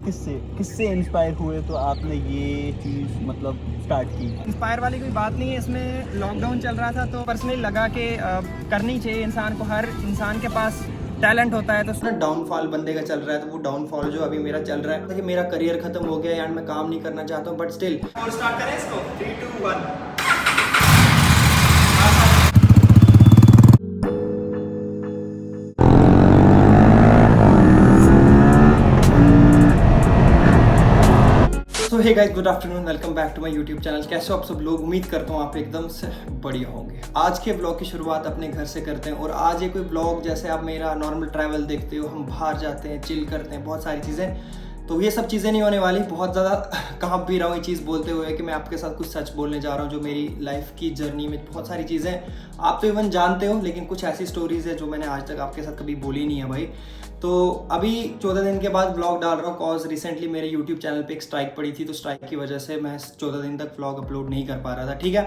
किससे किससे इंस्पायर हुए तो आपने ये चीज़ मतलब स्टार्ट की? इंस्पायर वाली कोई बात नहीं है इसमें। लॉकडाउन चल रहा था तो पर्सनली लगा कि करनी चाहिए इंसान को। हर इंसान के पास टैलेंट होता है तो डाउनफॉल बंदे का चल रहा है, तो वो डाउनफॉल जो अभी मेरा चल रहा है कि मेरा करियर खत्म हो गया यार, मैं काम नहीं करना चाहता हूँ, बट स्टिल। और स्टार्ट करें इसको 3 2 1। So hey guys, good afternoon, welcome back to my YouTube channel. कैसे हो आप सब लोग? उम्मीद करता हूँ आप एकदम से बढ़िया होंगे। आज के ब्लॉग की शुरुआत अपने घर से करते हैं। और आज ये कोई ब्लॉग जैसे आप मेरा नॉर्मल ट्रैवल देखते हो, हम बाहर जाते हैं, चिल करते हैं, बहुत सारी चीज़ें, तो ये सब चीज़ें नहीं होने वाली। बहुत ज़्यादा कांप भी रहा हूँ ये चीज़ बोलते हुए कि मैं आपके साथ कुछ सच बोलने जा रहा हूँ जो मेरी लाइफ की जर्नी में बहुत सारी चीज़ें आप तो इवन जानते हो, लेकिन कुछ ऐसी स्टोरीज़ है जो मैंने आज तक आपके साथ कभी बोली नहीं है भाई। तो अभी 14 दिन के बाद व्लॉग डाल रहा हूँ, कॉज रिसेंटली मेरे यूट्यूब चैनल पे एक स्ट्राइक पड़ी थी, तो स्ट्राइक की वजह से मैं 14 दिन तक व्लॉग अपलोड नहीं कर पा रहा था, ठीक है।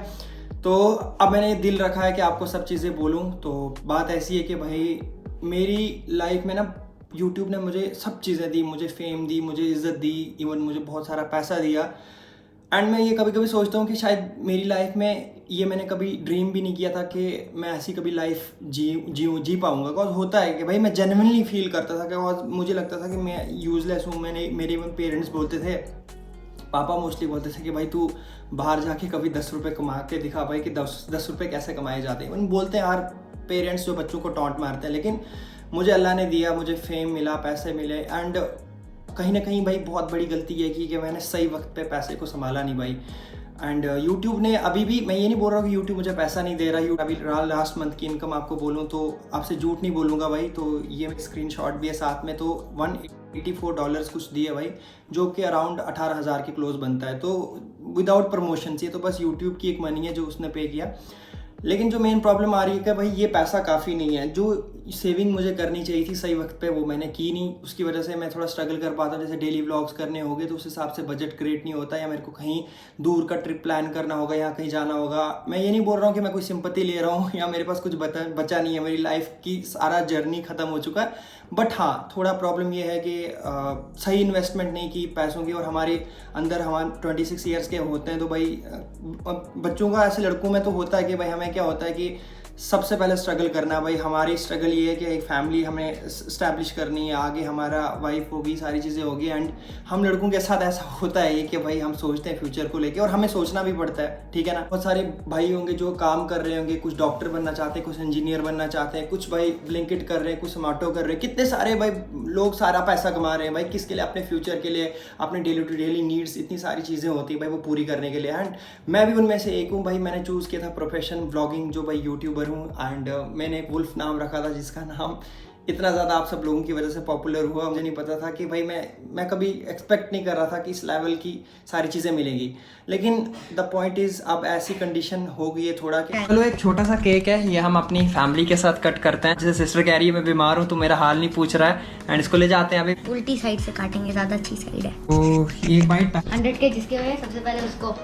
तो अब मैंने दिल रखा है कि आपको सब चीज़ें बोलूँ। तो बात ऐसी है कि भाई मेरी लाइफ में ना यूट्यूब ने मुझे सब चीज़ें दी, मुझे फेम दी, मुझे इज़्ज़त दी, इवन मुझे बहुत सारा पैसा दिया। एंड मैं ये कभी कभी सोचता हूँ कि शायद मेरी लाइफ में ये मैंने कभी ड्रीम भी नहीं किया था कि मैं ऐसी कभी लाइफ जी पाऊँगा। बिकॉज होता है कि भाई मैं जेन्युइनली फील करता था कि मुझे लगता था कि मैं यूजलेस हूँ। मेरे पेरेंट्स बोलते थे, पापा मोस्टली बोलते थे कि भाई तू बाहर जाके कभी 10 रुपये कमा के दिखा भाई कि 10 रुपये कैसे कमाए जाते हैं। बोलते हैं यार पेरेंट्स जो बच्चों को टॉन्ट मारते हैं, लेकिन मुझे अल्लाह ने दिया, मुझे फेम मिला, पैसे मिले। एंड कहीं ना कहीं भाई बहुत बड़ी गलती ये की कि मैंने सही वक्त पे पैसे को संभाला नहीं भाई। एंड यूट्यूब ने अभी भी, मैं ये नहीं बोल रहा हूँ कि यूट्यूब मुझे पैसा नहीं दे रहा। अभी लास्ट मंथ की इनकम आपको बोलूँ तो आपसे झूठ नहीं बोलूँगा भाई। तो ये स्क्रीनशॉट भी है साथ में, तो $184 कुछ दिए भाई, जो कि अराउंड 18,000 के क्लोज बनता है। तो विदाउट प्रमोशन से, तो बस यूट्यूब की एक मनी है जो उसने पे किया। लेकिन जो मेन प्रॉब्लम आ रही है कि भाई ये पैसा काफ़ी नहीं है। जो सेविंग मुझे करनी चाहिए थी सही वक्त पे, वो मैंने की नहीं। उसकी वजह से मैं थोड़ा स्ट्रगल कर पाता हूँ। जैसे डेली व्लॉग्स करने होंगे तो उस हिसाब से बजट क्रिएट नहीं होता, या मेरे को कहीं दूर का ट्रिप प्लान करना होगा या कहीं जाना होगा। मैं ये नहीं बोल रहा हूँ कि मैं कोई सिंपत्ति ले रहा हूँ या मेरे पास कुछ बचा नहीं है, मेरी लाइफ की सारा जर्नी खत्म हो चुका है। बट हाँ, थोड़ा प्रॉब्लम ये है कि सही इन्वेस्टमेंट नहीं की पैसों की। और हमारे अंदर हम 26 ईयर्स के होते हैं, तो भाई बच्चों का, ऐसे लड़कों में तो होता है कि भाई हमें क्या होता है कि सबसे पहले स्ट्रगल करना है भाई। हमारी स्ट्रगल ये है कि एक फैमिली हमें इस्टेब्लिश करनी है, आगे हमारा वाइफ होगी, सारी चीज़ें होगी। एंड हम लड़कों के साथ ऐसा होता है ये कि भाई हम सोचते हैं फ्यूचर को लेके, और हमें सोचना भी पड़ता है, ठीक है ना। बहुत सारे भाई होंगे जो काम कर रहे होंगे, कुछ डॉक्टर बनना चाहते हैं, कुछ इंजीनियर बनना चाहते हैं, कुछ भाई ब्लिंकिट कर रहे हैं, कुछ जोमैटो कर रहे हैं। कितने सारे भाई लोग सारा पैसा कमा रहे हैं भाई, किसके लिए? अपने फ्यूचर के लिए, अपने डेली टू डेली नीड्स, इतनी सारी चीज़ें होती है भाई वो पूरी करने के लिए। एंड मैं भी उनमें से एक हूँ भाई। मैंने चूज़ किया था प्रोफेशन व्लॉगिंग, जो भाई यूट्यूबर हूँ। एंड मैंने एक वुल्फ नाम रखा था, जिसका नाम इतना ज़्यादा आप सब लोगों की वजह से पॉपुलर हुआ। मुझे नहीं पता था कि भाई मैं कभी एक्सपेक्ट नहीं कर रहा था कि इस लेवल की सारी चीज़ें मिलेंगी। लेकिन द पॉइंट इज़ अब ऐसी कंडीशन हो गई है थोड़ा कि चलो, एक छोटा सा केक है, ये हम अपनी फैमिली के साथ कट करते हैं। जैसे सिस्टर कह रही है मैं बीमार हूँ तो मेरा हाल नहीं पूछ रहा है, एंड इसको ले जाते हैं अभी। उल्टी साइड से काटेंगे, ज्यादा अच्छी साइड है। तो एक बाइट 100 के जिसके वजह सबसे पहले उसको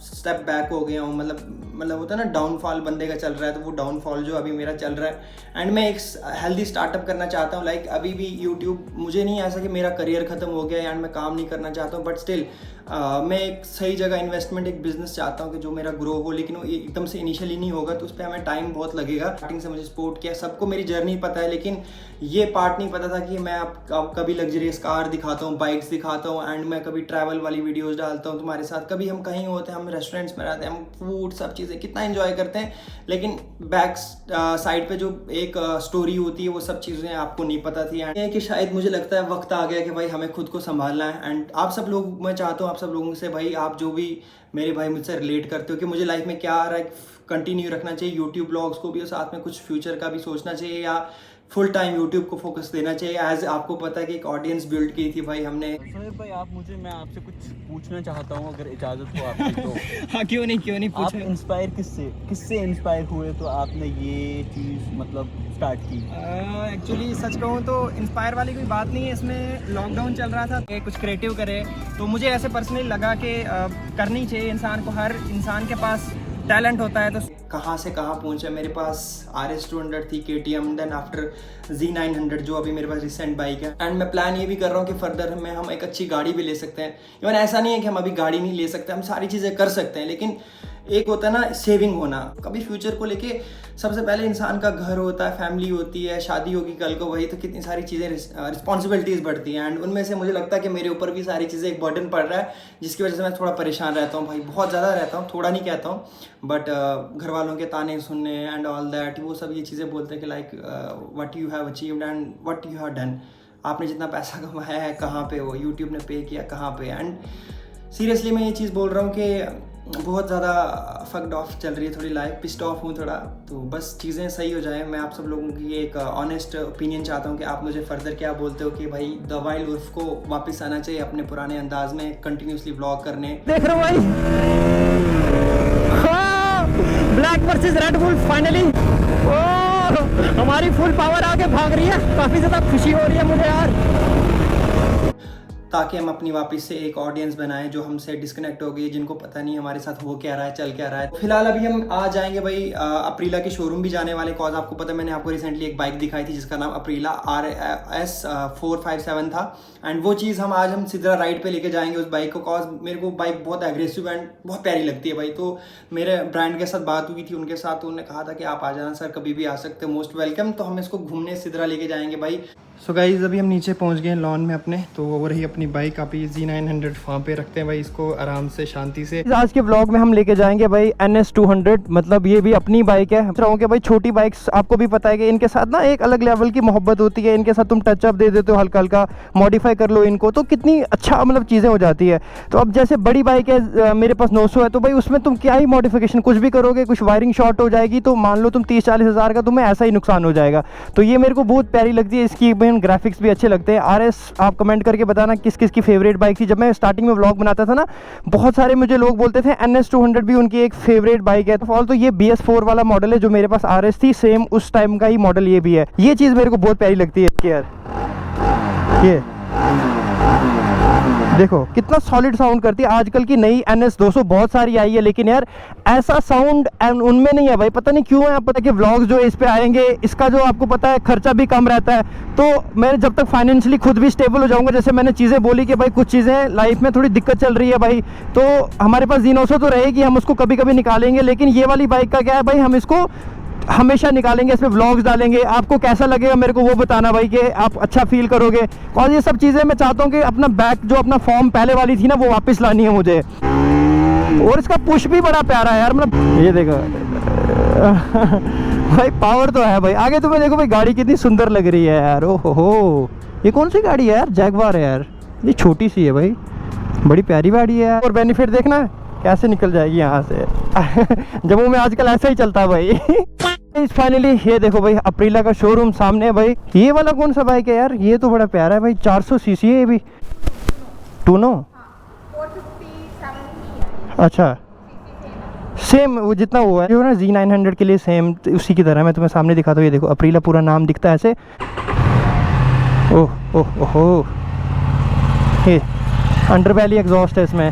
स्टेप बैक हो गया हूँ। मतलब होता है ना, डाउनफॉल बंदे का चल रहा है, तो वो डाउनफॉल जो अभी मेरा चल रहा है। एंड मैं एक हेल्दी स्टार्टअप करना चाहता हूँ। लाइक अभी भी यूट्यूब, मुझे नहीं ऐसा कि मेरा करियर खत्म हो गया एंड मैं काम नहीं करना चाहता हूँ, बट स्टिल मैं एक सही जगह इन्वेस्टमेंट, एक बिजनेस चाहता हूँ कि जो मेरा ग्रो हो। लेकिन वो एकदम से इनिशियली नहीं होगा, तो उस पर हमें टाइम बहुत लगेगा। स्टार्टिंग से मुझे सपोर्ट किया, सबको मेरी जर्नी पता है, लेकिन ये पार्ट नहीं पता था कि मैं अब कभी लग्जरियस कार दिखाता हूँ, बाइक्स दिखाता हूँ, एंड मैं कभी ट्रैवल वाली वीडियोज़ डालता हूँ तुम्हारे साथ। कभी हम कहीं होते हैं, हम रेस्टोरेंट्स में रहते हैं, हम फूड सब चीज़ें कितना एंजॉय करते हैं, लेकिन बैक साइड पे जो एक स्टोरी होती है वो सब चीज़ें आपको नहीं पता थी। एंड कि शायद मुझे लगता है वक्त आ गया कि भाई हमें खुद को संभालना है। एंड आप सब लोग, मैं चाहता हूँ आप सब लोगों से भाई, आप जो भी मेरे भाई मुझसे रिलेट करते हो कि मुझे लाइफ में क्या आ रहा है, कंटिन्यू रखना चाहिए यूट्यूब ब्लॉग्स को भी, और साथ में कुछ फ्यूचर का भी सोचना चाहिए, या फुल टाइम यूट्यूब को फोकस देना चाहिए। एज आपको पता है कि एक ऑडियंस बिल्ड की थी भाई हमने। सोहेब भाई, मैं आपसे कुछ पूछना चाहता हूँ, अगर इजाज़त हो आपकी तो। हाँ, क्यों नहीं आप इंस्पायर किससे इंस्पायर हुए तो आपने ये चीज़ मतलब स्टार्ट की? एक्चुअली सच कहूँ तो इंस्पायर वाली कोई बात नहीं है इसमें। लॉकडाउन चल रहा था कि कुछ क्रिएटिव करे, तो मुझे ऐसे पर्सनली लगा कि करनी चाहिए इंसान को। हर इंसान के पास टैलेंट होता है तो कहाँ से कहाँ पहुँचा। मेरे पास RS 200 थी, KTM, देन आफ्टर Z900 जो अभी मेरे पास रिसेंट बाइक है। एंड मैं प्लान ये भी कर रहा हूँ कि फर्दर में हम एक अच्छी गाड़ी भी ले सकते हैं। इवन ऐसा नहीं है कि हम अभी गाड़ी नहीं ले सकते, हम सारी चीज़ें कर सकते हैं, लेकिन एक होता है ना सेविंग होना। कभी फ्यूचर को लेके सबसे पहले इंसान का घर होता है, फैमिली होती है, शादी होगी कल को, वही तो कितनी सारी चीज़ें रिस्पॉन्सिबिलिटीज़ बढ़ती हैं। एंड उनमें से मुझे लगता है कि मेरे ऊपर भी सारी चीज़ें एक बर्डन पड़ रहा है, जिसकी वजह से मैं थोड़ा परेशान रहता हूँ भाई, बहुत ज़्यादा रहता हूँ, थोड़ा नहीं कहता हूँ, बट घर वालों के ताने सुनने एंड ऑल दैट, वो सब ये चीज़ें बोलते हैं कि like what you have achieved and what you have done. आपने जितना पैसा कमाया है कहाँ पे हो, यूट्यूब ने पे किया कहाँ पे। एंड सीरियसली मैं ये चीज़ बोल रहा हूँ कि बहुत ज़्यादा फक्ड ऑफ चल रही है थोड़ी लाइफ, पिस्ड ऑफ हूँ थोड़ा, तो बस चीज़ें सही हो जाए। मैं आप सब लोगों की एक ऑनेस्ट ओपिनियन चाहता हूँ कि आप मुझे फर्दर क्या बोलते हो कि भाई द वाइल्ड उर्फ को वापस आना चाहिए अपने पुराने अंदाज में, कंटिन्यूसली व्लॉग करने। देख रहे हो भाई, black versus red bull finally, हमारी फुल पावर आगे भाग रही है, काफी ज्यादा खुशी हो रही है मुझे यार, ताकि हम अपनी वापस से एक ऑडियंस बनाएं जो हमसे डिस्कनेक्ट हो गई, जिनको पता नहीं हमारे साथ हो क्या रहा है, चल क्या रहा है। फिलहाल अभी हम आ जाएंगे भाई अप्रीला के शोरूम भी जाने वाले, कॉज आपको पता है मैंने आपको रिसेंटली एक बाइक दिखाई थी जिसका नाम अप्रीला RS 457 था। एंड वो चीज़ हम सीधा राइड पे लेके जाएंगे उस बाइक को, कॉज मेरे को बाइक बहुत एग्रेसिव एंड बहुत प्यारी लगती है भाई। तो मेरे ब्रांड के साथ बात हुई थी उनके साथ, तो उन्होंने कहा था कि आप आ जाना सर, कभी भी आ सकते हो, मोस्ट वेलकम। तो हम इसको घूमने सिद्रा लेके जाएंगे भाई। सो गाइज अभी हम नीचे पहुंच गए लॉन में अपने, तो वो रही अपनी बाइक, आप Z900 वहाँ पे रखते हैं भाई इसको आराम से शांति से। आज के ब्लॉग में हम लेके जाएंगे भाई NS 200, मतलब ये भी अपनी बाइक है। कि भाई छोटी बाइक्स आपको भी पता है कि इनके साथ ना एक अलग लेवल की मोहब्बत होती है, इनके साथ तुम टचअप दे देते हो, हल्का हल्का मॉडिफाई कर लो इनको, तो कितनी अच्छा मतलब चीज़ें हो जाती है। तो अब जैसे बड़ी बाइक है, मेरे पास 900 है, तो भाई उसमें तुम क्या ही मॉडिफिकेशन कुछ भी करोगे, कुछ वायरिंग शॉर्ट हो जाएगी तो मान लो तुम 30-40 हज़ार का तुम्हें ऐसा ही नुकसान हो जाएगा। तो ये मेरे को बहुत प्यारी लगती है, इसकी ग्राफिक्स भी अच्छे लगते हैं। RS आप कमेंट करके बताना किस किस की फेवरेट बाइक थी। जब मैं स्टार्टिंग में व्लॉग बनाता था ना, बहुत सारे मुझे लोग बोलते थे NS 200 भी उनकी एक फेवरेट बाइक है। तो तो ये BS4 वाला मॉडल है जो मेरे पास RS थी, सेम उस टाइम का ही मॉडल ये भी है। ये चीज़ मेरे को बहुत प्यारी लगती है यार, ये देखो कितना सॉलिड साउंड करती है। आजकल की नई NS 200 बहुत सारी आई है, लेकिन यार ऐसा साउंड उनमें नहीं है भाई, पता नहीं क्यों है। आप पता है कि व्लॉग्स जो इस पे आएंगे, इसका जो आपको पता है खर्चा भी कम रहता है। तो मैं जब तक फाइनेंशियली खुद भी स्टेबल हो जाऊंगा, जैसे मैंने चीज़ें बोली कि भाई कुछ चीज़ें लाइफ में थोड़ी दिक्कत चल रही है भाई, तो हमारे पास Z900 तो रहेगी, हम उसको कभी कभी निकालेंगे। लेकिन ये वाली बाइक का क्या है भाई, हम इसको हमेशा निकालेंगे, इसमें व्लॉग्स डालेंगे। आपको कैसा लगेगा मेरे को वो बताना भाई, कि आप अच्छा फील करोगे। और ये सब चीज़ें मैं चाहता हूँ कि अपना बैक जो अपना फॉर्म पहले वाली थी ना, वो वापस लानी है मुझे। और इसका पुश भी बड़ा प्यारा है यार, मतलब ये देखो भाई पावर तो है भाई। आगे तुम्हें देखो भाई, गाड़ी कितनी सुंदर लग रही है यार। ओहो हो, ये कौन सी गाड़ी है यार? जैगवार है यार, ये छोटी सी है भाई, बड़ी प्यारी गाड़ी है यार। और बेनिफिट देखना कैसे निकल जाएगी यहाँ से जम्मू में आजकल ऐसा ही चलता है भाई। फाइनली ये देखो भाई अप्रीला का शोरूम सामने है भाई। ये वाला कौन सा बाइक है यार? ये तो बड़ा प्यारा है भाई, 400 सीसी है ये भी। टूनो, अच्छा सेम वो जितना हुआ है जो ना Z900 के लिए सेम उसी की तरह। मैं तुम्हें सामने दिखाता हूँ, ये देखो अप्रीला पूरा नाम दिखता है ऐसे। ओह ओह ओह, ये अंडरबेली एग्जॉस्ट है इसमें,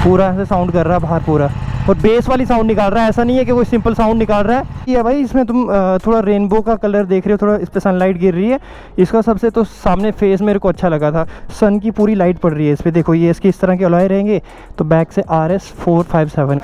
पूरा ऐसे साउंड कर रहा है बाहर पूरा, और बेस वाली साउंड निकाल रहा है। ऐसा नहीं है कि कोई सिंपल साउंड निकाल रहा है। ये भाई इसमें तुम थोड़ा रेनबो का कलर देख रहे हो, थोड़ा इस पर सनलाइट गिर रही है। इसका सबसे तो सामने फेस मेरे को अच्छा लगा था, सन की पूरी लाइट पड़ रही है इस पर। देखो ये इसके इस तरह के अलॉय रहेंगे। तो बैक से RS 457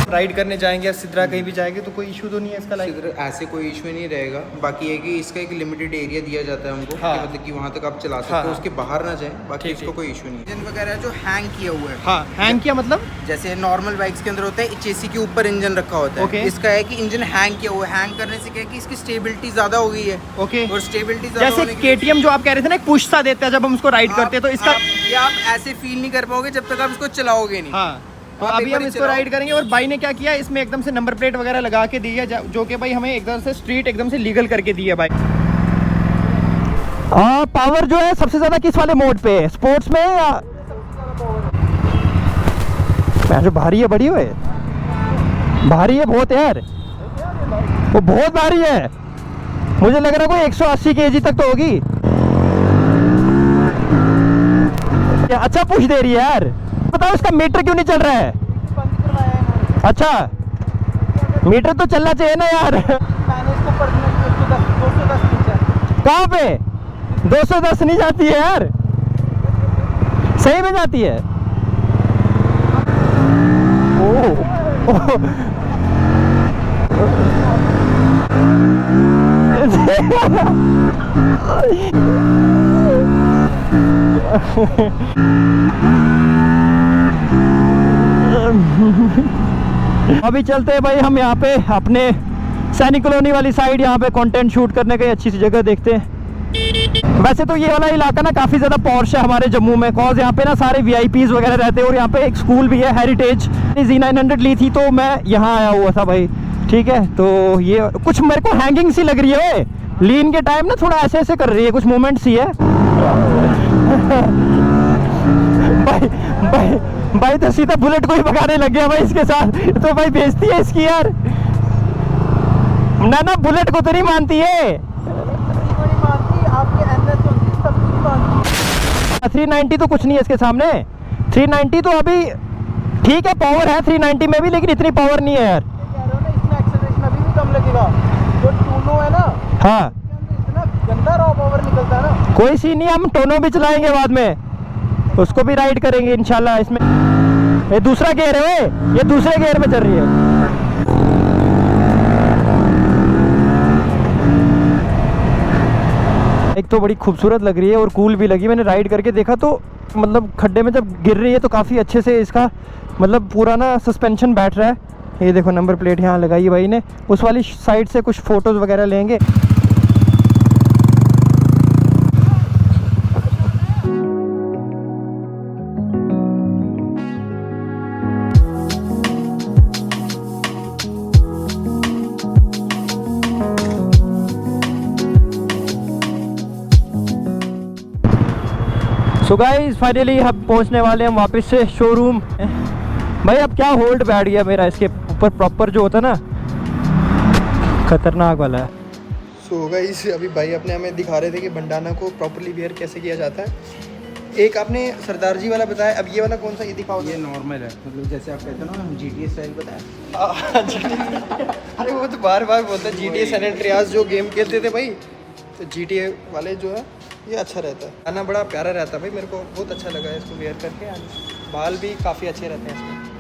राइड करने जाएंगे या सिद्रा कहीं भी जाएंगे तो कोई इशू तो नहीं है इसका? लाइक ऐसे कोई इशू नहीं रहेगा। बाकी है कि इसका एक लिमिटेड एरिया दिया जाता है हमको, हाँ। कि मतलब कि वहाँ तक आप चला सकते हो, उसके बाहर ना जाए। बाकी इसको कोई इशू नहीं है। इंजन वगैरह जो हैंग किया हुआ है, हाँ हैंग किया मतलब जैसे नॉर्मल बाइक्स के अंदर होता है चेसी के ऊपर इंजन रखा होता है। Okay. इसका है कि इंजन हैंग किया हुआ है। हैंग करने से क्या है कि इसकी स्टेबिलिटी ज्यादा हो गई है। ओके, और स्टेबिलिटी जैसे KTM जो आप कह रहे थे ना, एक पुश सा देता है जब हम उसको राइड करते हैं, तो इसका आप ऐसे फील नहीं कर पाओगे जब तक आप इसको चलाओगे नहीं। हाँ, तो अभी हम इसको राइड करेंगे। और भाई ने क्या किया, इसमें एकदम से नंबर प्लेट वगैरह लगा के दी है, जो कि भाई हमें एकदम से स्ट्रीट एकदम से लीगल करके दी है भाई। पावर जो है सबसे ज्यादा किस वाले मोड पे है, स्पोर्ट्स में या जो भारी है? बड़ी है, भारी है बहुत यार, वो बहुत भारी है। मुझे लग रहा है कोई 180 kg तक तो होगी। अच्छा पूछ दे रही है यार। बताओ इसका मीटर क्यों नहीं चल रहा है? अच्छा मीटर तो चलना चाहिए ना यार। कहाँ पे 210 नहीं जाती है यार? सही में जाती है? अभी चलते हैं भाई हम यहाँ पे अपने सैनिक कॉलोनी वाली साइड, यहाँ पे कंटेंट शूट करने की अच्छी सी जगह देखते हैं। वैसे तो ये वाला इलाका ना काफ़ी ज़्यादा पॉश है हमारे जम्मू में, कॉज यहाँ पे ना सारे VIPs वगैरह रहते हैं और यहाँ पे एक स्कूल भी है हेरिटेज। Z900 ली थी तो मैं यहाँ आया हुआ था भाई, ठीक है। तो ये कुछ मेरे को हैंगिंग सी लग रही है, लीन के टाइम ना थोड़ा ऐसे ऐसे कर रही है, कुछ मूवमेंट सी है। भाई तो सीधा बुलेट को ही भगाने लग गया भाई इसके साथ, तो भाई बेइज्जती है इसकी यार। ना बुलेट को तो नहीं मानती है। 390 तो कुछ नहीं है इसके सामने। 390 तो अभी ठीक है, पावर है 390 में भी, लेकिन इतनी पावर नहीं है यार। इसमें एक्सेलरेशन अभी भी कम लगेगा। जो टूनो है ना, हाँ इतना गंदा रॉ पावर निकलता है ना। कोई सी नहीं, हम टोनो भी चलाएंगे बाद में, उसको भी राइड करेंगे इंशाल्लाह। इसमें ये दूसरा गियर है, ये दूसरे गियर में चल रही है। एक तो बड़ी खूबसूरत लग रही है और कूल भी लगी। मैंने राइड करके देखा तो मतलब खड्डे में जब गिर रही है तो काफ़ी अच्छे से इसका मतलब पूरा ना सस्पेंशन बैठ रहा है। ये देखो नंबर प्लेट यहाँ लगाई है भाई ने। उस वाली साइड से कुछ फ़ोटोज़ वगैरह लेंगे। सो गाइस फाइनली हम पहुंचने वाले हैं वापस से शोरूम। भाई अब क्या होल्ड बैठ गया मेरा इसके ऊपर, प्रॉपर जो होता है ना खतरनाक वाला है। सो गाइस अभी भाई अपने हमें दिखा रहे थे कि बंडाना को प्रॉपरली वेयर कैसे किया जाता है। एक आपने सरदार जी वाला बताया, अब ये वाला कौन सा, ये दिखाओ। ये नॉर्मल है, मतलब जैसे आप कहते हो ना GTA स्टाइल बताया। अरे वो तो बार बार बोलता है GTA सैन एंड्रियास जो गेम खेलते थे भाई, तो GTA वाले जो है ये अच्छा रहता है। गाना बड़ा प्यारा रहता है भाई, मेरे को बहुत अच्छा लगा है इसको वेयर करके। बाल भी काफ़ी अच्छे रहते हैं इसमें।